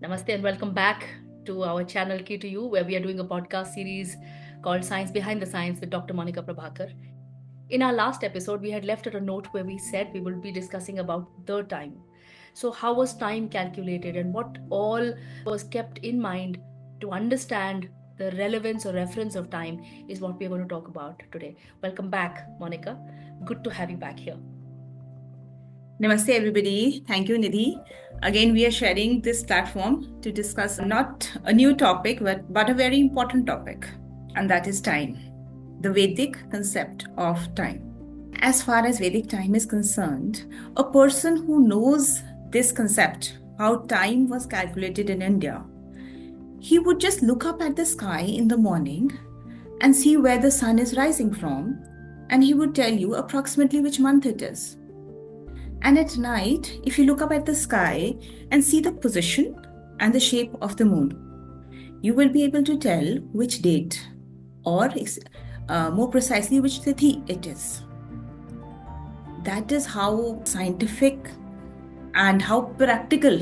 Namaste and welcome back to our channel Key to You, where we are doing a podcast series called Science Behind the Science with Dr. Monica Prabhakar. In our last episode, we had left at a note where we said we will be discussing about the time. So, how was time calculated and what all was kept in mind to understand the relevance or reference of time is what we are going to talk about today. Welcome back, Monica. Good to have you back here. Namaste, everybody. Thank you, Nidhi. Again, we are sharing this platform to discuss not a new topic, but a very important topic, and that is time, the Vedic concept of time. As far as Vedic time is concerned, a person who knows this concept, how time was calculated in India, he would just look up at the sky in the morning and see where the sun is rising from, and he would tell you approximately which month it is. And at night, if you look up at the sky and see the position and the shape of the moon, you will be able to tell which date or more precisely which tithi it is. That is how scientific and how practical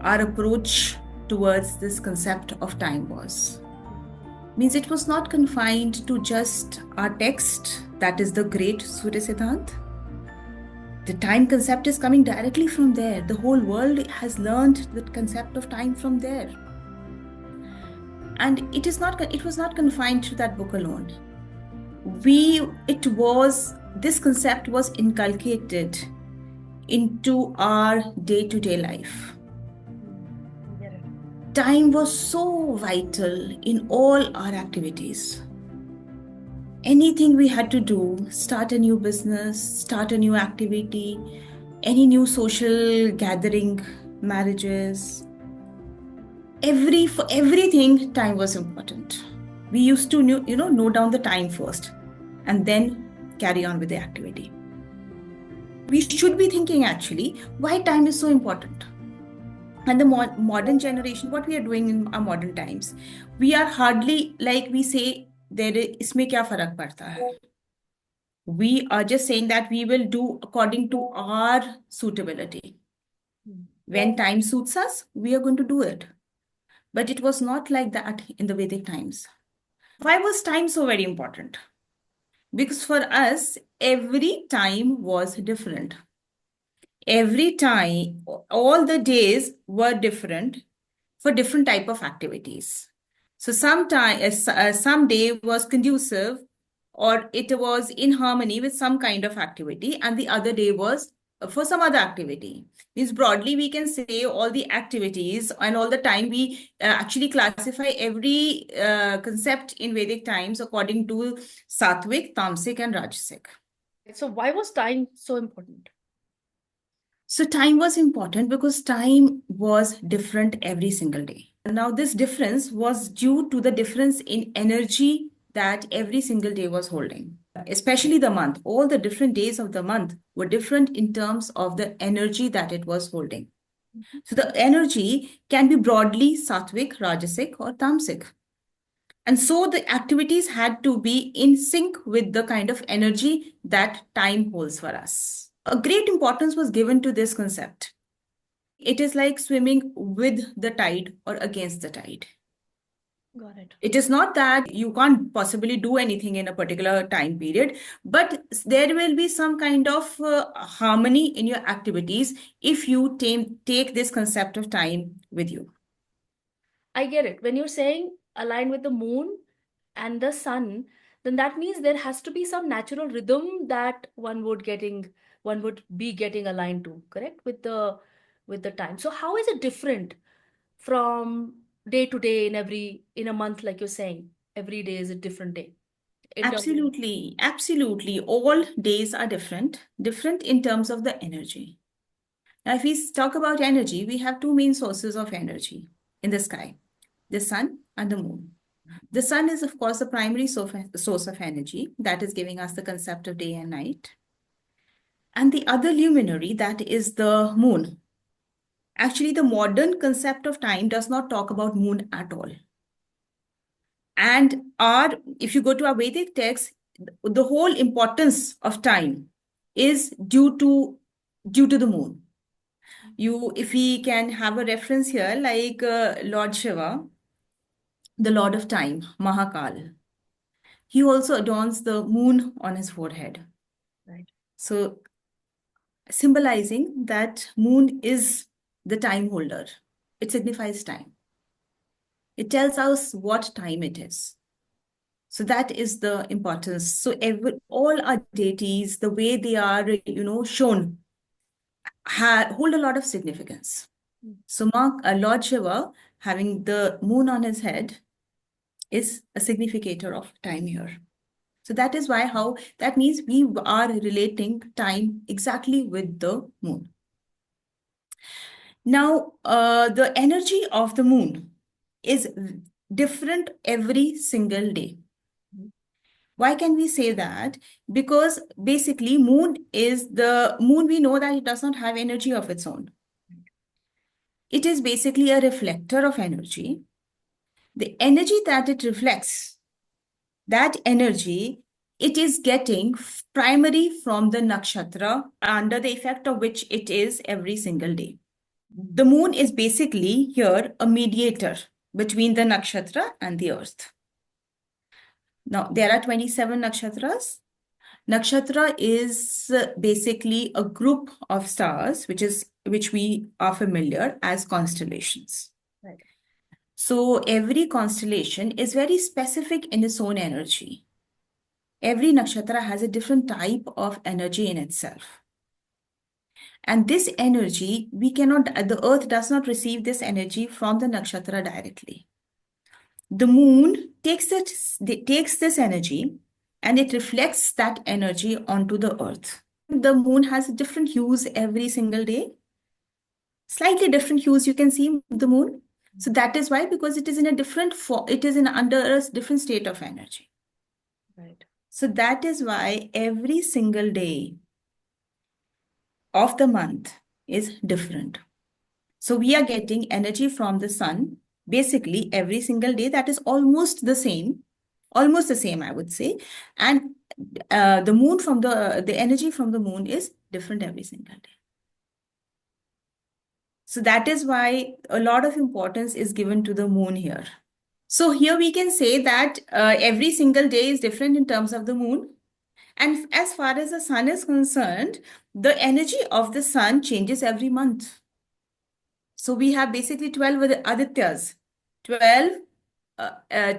our approach towards this concept of time was. Means it was not confined to just our text, that is the great Surya Siddhant. The time concept is coming directly from there. The whole world has learned the concept of time from there. And it was not confined to that book alone. This concept was inculcated into our day-to-day life. Time was so vital in all our activities. Anything we had to do, start a new business, start a new activity, any new social gathering, marriages, for everything, time was important. We used to note down the time first and then carry on with the activity. We should be thinking actually why time is so important. And the modern generation, what we are doing in our modern times, we are hardly like we say, इसमें क्या फर्क पड़ता है? We are just saying that we will do according to our suitability. When time suits us, we are going to do it. But it was not like that in the Vedic times. Why was time so very important? Because for us, every time was different. Every time, all the days were different for different type of activities. So some day was conducive or it was in harmony with some kind of activity, and the other day was for some other activity. Means broadly, we can say all the activities and all the time we actually classify every concept in Vedic times according to Sattvic, Tamasic, and Rajasic. So, why was time so important? So time was important because time was different every single day. Now, this difference was due to the difference in energy that every single day was holding, especially the month. All the different days of the month were different in terms of the energy that it was holding. So the energy can be broadly sattvic, rajasic, or tamasic. And so the activities had to be in sync with the kind of energy that time holds for us. A great importance was given to this concept. It is like swimming with the tide or against the tide. Got it. It is not that you can't possibly do anything in a particular time period, but there will be some kind of harmony in your activities if you take this concept of time with you. I get it. When you're saying align with the moon and the sun, then that means there has to be some natural rhythm that one would be getting aligned to, correct? With the time. So how is it different from day to day in a month, like you're saying? Every day is a different day. Absolutely, absolutely. All days are different in terms of the energy. Now, if we talk about energy, we have two main sources of energy in the sky, the sun and the moon. The sun is, of course, the primary source of energy that is giving us the concept of day and night. And the other luminary, that is the moon. Actually, the modern concept of time does not talk about moon at all. And if you go to our Vedic text, the whole importance of time is due to the moon. If we can have a reference here, like Lord Shiva, the Lord of Time, Mahakal, he also adorns the moon on his forehead. Right. So, symbolizing that moon is the time holder. It signifies time. It tells us what time it is. So that is the importance. So all our deities, the way they are, shown, hold a lot of significance. Mm. So Lord Shiva, having the moon on his head, is a significator of time here. So that is why how that means we are relating time exactly with the moon. Now, the energy of the moon is different every single day. Mhm. Why can we say that? Because basically, moon, we know that it does not have energy of its own. It is basically a reflector of energy. The energy that it reflects, that energy, it is getting primary from the nakshatra under the effect of which it is every single day. The moon is basically here a mediator between the nakshatra and the earth. Now, there are 27 nakshatras. Nakshatra is basically a group of stars, which we are familiar as constellations. Right. So every constellation is very specific in its own energy. Every nakshatra has a different type of energy in itself. And this energy, the earth does not receive this energy from the nakshatra directly. The moon takes this energy and it reflects that energy onto the earth. The moon has different hues every single day, slightly different hues you can see the moon. So that is why, because it is in a different form, it is in under a different state of energy. Right. So that is why every single day of the month is different. So we are getting energy from the sun basically every single day. That is almost the same, I would say. And the moon from the energy from the moon is different every single day. So that is why a lot of importance is given to the moon here. So here we can say that every single day is different in terms of the moon. And as far as the sun is concerned, the energy of the sun changes every month. So we have basically 12 Adityas, 12,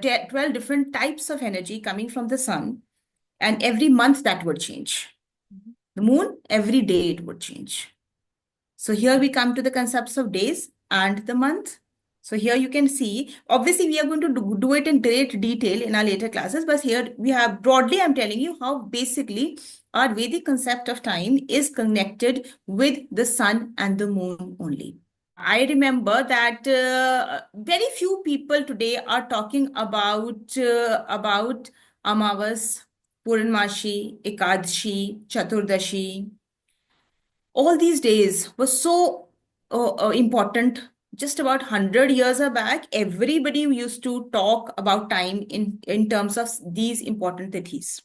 12 different types of energy coming from the sun. And every month that would change. Mhm. The moon, every day it would change. So here we come to the concepts of days and the month. So here you can see, obviously we are going to do it in great detail in our later classes, but here we have broadly, I'm telling you how basically our Vedic concept of time is connected with the sun and the moon only. I remember that very few people today are talking about Amavas, Purnamashi, Ekadashi, Chaturdashi. All these days were so important. Just about 100 years back, everybody used to talk about time in terms of these important tithis.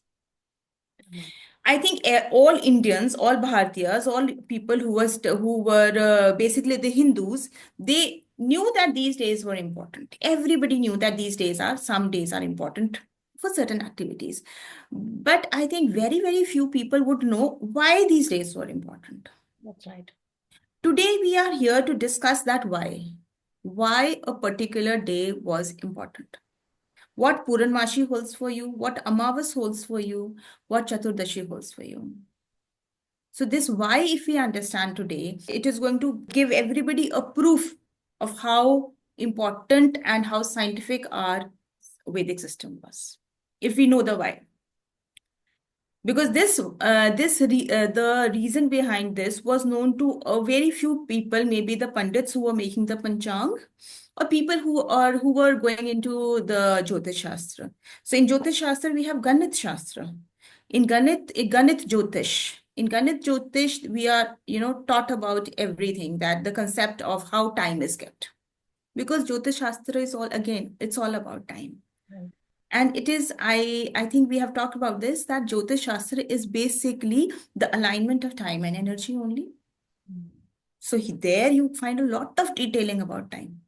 Mhm. I think all Indians, all Bharatiyas, all people who were basically the Hindus, they knew that these days were important. Everybody knew that some days are important for certain activities. But I think very few people would know why these days were important. That's right. Today we are here to discuss that why. Why a particular day was important. What Puranmashi holds for you, what Amavas holds for you, what Chaturdashi holds for you. So this why, if we understand today, it is going to give everybody a proof of how important and how scientific our Vedic system was. If we know the why. Because the reason behind this was known to a very few people, maybe the pandits who were making the panchang, or people who were going into the Jyotish Shastra. So in Jyotish Shastra, we have Ganit Shastra. Ganit Jyotish. In Ganit Jyotish, we are, taught about everything, that the concept of how time is kept. Because Jyotish Shastra is it's all about time. Right. And it is, I think we have talked about this, that Jyotish Shastra is basically the alignment of time and energy only. Mm. So there you find a lot of detailing about time.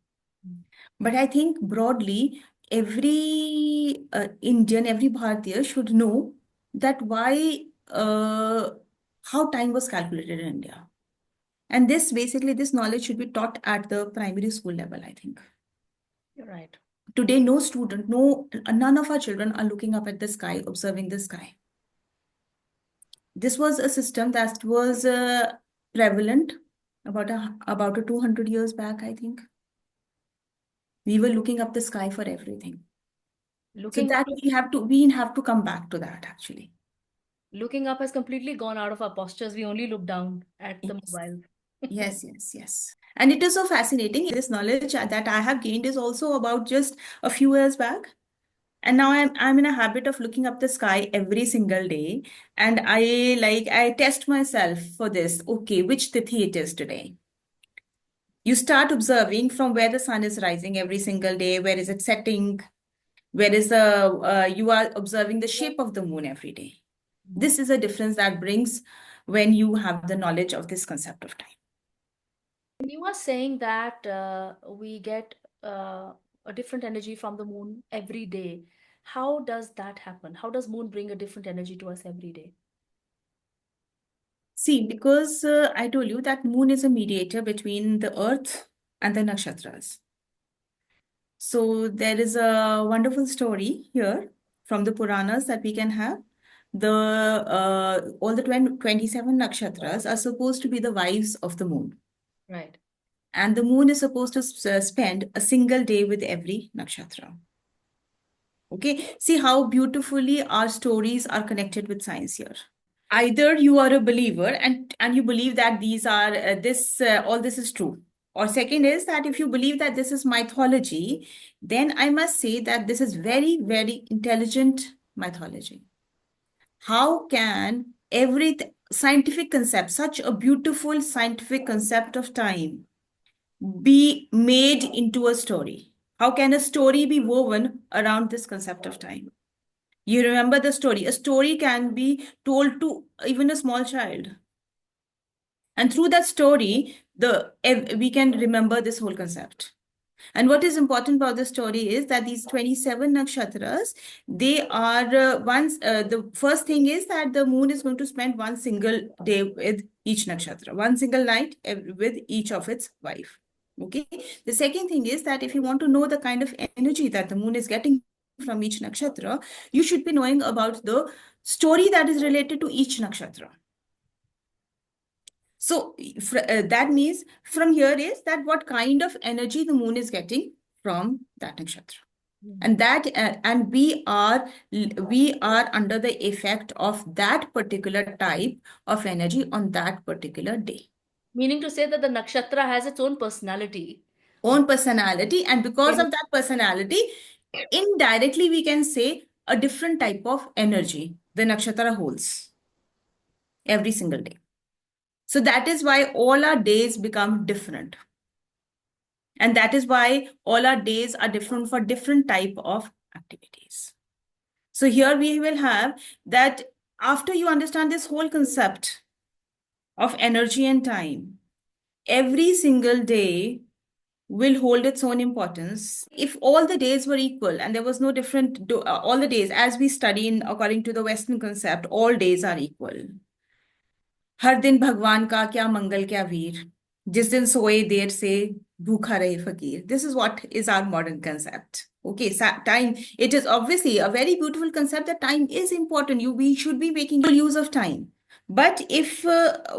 Mm. But I think broadly, every Indian, every Bharatiya should know that how time was calculated in India. And this knowledge should be taught at the primary school level, I think. You're right. Today, no student, no, none of our children are looking up at the sky, observing the sky. This was a system that was prevalent about a 200 years back, I think. We were looking up the sky for everything. So Looking up, that we have to come back to that actually. looking up has completely gone out of our postures. We only look down at the Yes. mobile. Yes. And it is so fascinating. This knowledge that I have gained is also about just a few years back. And now I'm in a habit of looking up the sky every single day. And I test myself for this. Okay, which tithi it is today? You start observing from where the sun is rising every single day, where is it setting, where is the you are observing the shape of the moon every day. This is a difference that brings when you have the knowledge of this concept of time. When you are saying that we get a different energy from the moon every day, how does that happen? How does moon bring a different energy to us every day? See, because I told you that moon is a mediator between the earth and the nakshatras. So there is a wonderful story here from the Puranas that we can have. All the 27 nakshatras are supposed to be the wives of the moon. Right. And the moon is supposed to spend a single day with every nakshatra. Okay, see how beautifully our stories are connected with science here. Either you are a believer and you believe that these are this all this is true, or second is that if you believe that this is mythology, then I must say that this is very, very intelligent mythology. How can every scientific concept, such a beautiful scientific concept of time, be made into a story? How can a story be woven around this concept of time? You remember the story. A story can be told to even a small child. And through that story, we can remember this whole concept. And what is important about the story is that these 27 nakshatras, they are the first thing is that the moon is going to spend one single day with each nakshatra, one single night with each of its wife. Okay. The second thing is that if you want to know the kind of energy that the moon is getting from each nakshatra, you should be knowing about the story that is related to each nakshatra. So that means from here is that what kind of energy the moon is getting from that nakshatra. And we are under the effect of that particular type of energy on that particular day. Meaning to say that the nakshatra has its own personality. Own personality, and because In of that personality, indirectly we can say a different type of energy the nakshatra holds every single day. So that is why all our days become different. And that is why all our days are different for different type of activities. So here we will have that after you understand this whole concept of energy and time, every single day will hold its own importance. If all the days were equal and there was no different, all the days, as we study in according to the Western concept, all days are equal. हर दिन भगवान का क्या मंगल क्या वीर, जिस दिन सोए देर से भूखा रहे फकीर. This is what is our modern concept. Okay, so time, it is obviously a very beautiful concept that time is important. We should be making full use of time. But if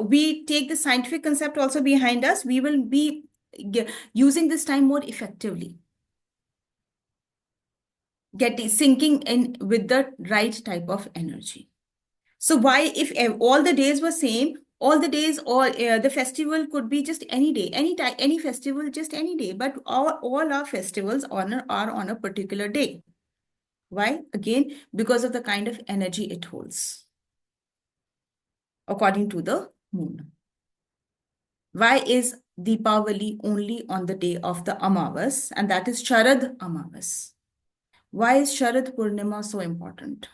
we take the scientific concept also behind us, we will be using this time more effectively, getting sinking in with the right type of energy. So why, if all the days were same, all the days, the festival could be just any day, any time, any festival, just any day. But all our festivals are on a particular day. Why? Again, because of the kind of energy it holds, according to the moon. Why is Deepavali only on the day of the Amavas, and that is Sharad Amavas? Why is Sharad Purnima so important?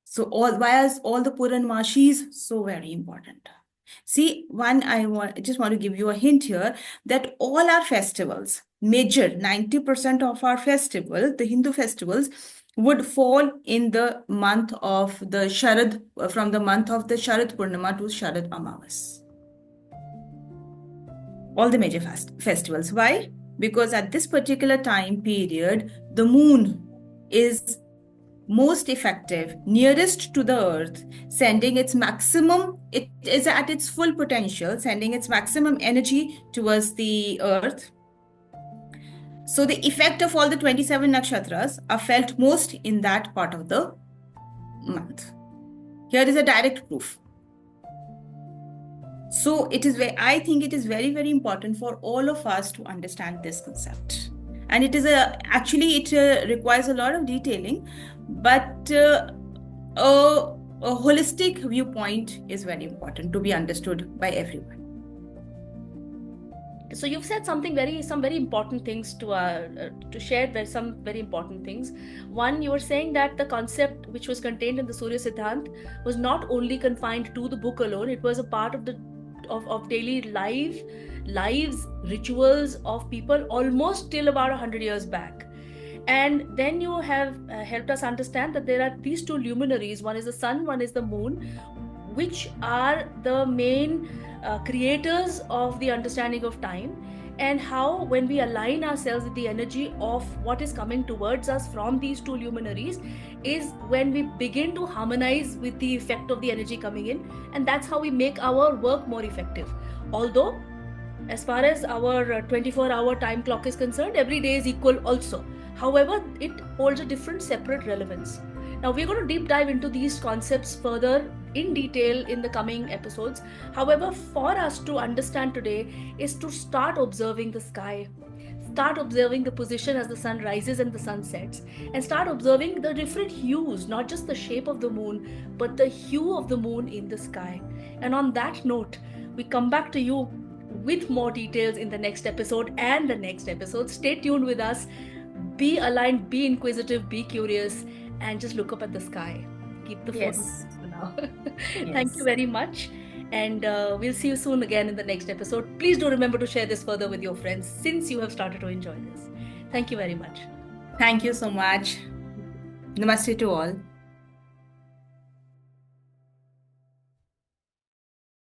So why is all the Puranmashis so very important? See, just want to give you a hint here that all our festivals, major 90% of our festival, the Hindu festivals, would fall in the month of the Sharad, from the month of the Sharad Purnima to Sharad Amavas. All the major festivals. Why? Because at this particular time period, the moon is most effective, nearest to the earth, sending its maximum, it is at its full potential, sending its maximum energy towards the earth. So the effect of all the 27 nakshatras are felt most in that part of the month. Here is a direct proof. So I think it is very, very important for all of us to understand this concept. And it requires a lot of detailing, but a holistic viewpoint is very important to be understood by everyone. So you've said some very important things to share. Some very important things. One, you were saying that the concept which was contained in the Surya Siddhant was not only confined to the book alone; it was a part of daily lives, rituals of people almost till about 100 years back. And then you have helped us understand that there are these two luminaries. One is the sun, one is the moon, which are the main creators of the understanding of time, and how when we align ourselves with the energy of what is coming towards us from these two luminaries is when we begin to harmonize with the effect of the energy coming in, and that's how we make our work more effective. Although as far as our 24-hour time clock is concerned, every day is equal also. However, it holds a different separate relevance. Now we're going to deep dive into these concepts further in detail in the coming episodes. However, for us to understand today is to start observing the sky, start observing the position as the sun rises and the sun sets, and start observing the different hues, not just the shape of the moon, but the hue of the moon in the sky. And on that note, we come back to you with more details in the next episode and the next episode. Stay tuned with us. Be aligned, be inquisitive, be curious, and just look up at the sky. Keep the phone Yes. for now. Thank you Yes. very much. And we'll see you soon again in the next episode. Please do remember to share this further with your friends since you have started to enjoy this. Thank you very much. Thank you so much. Namaste to all.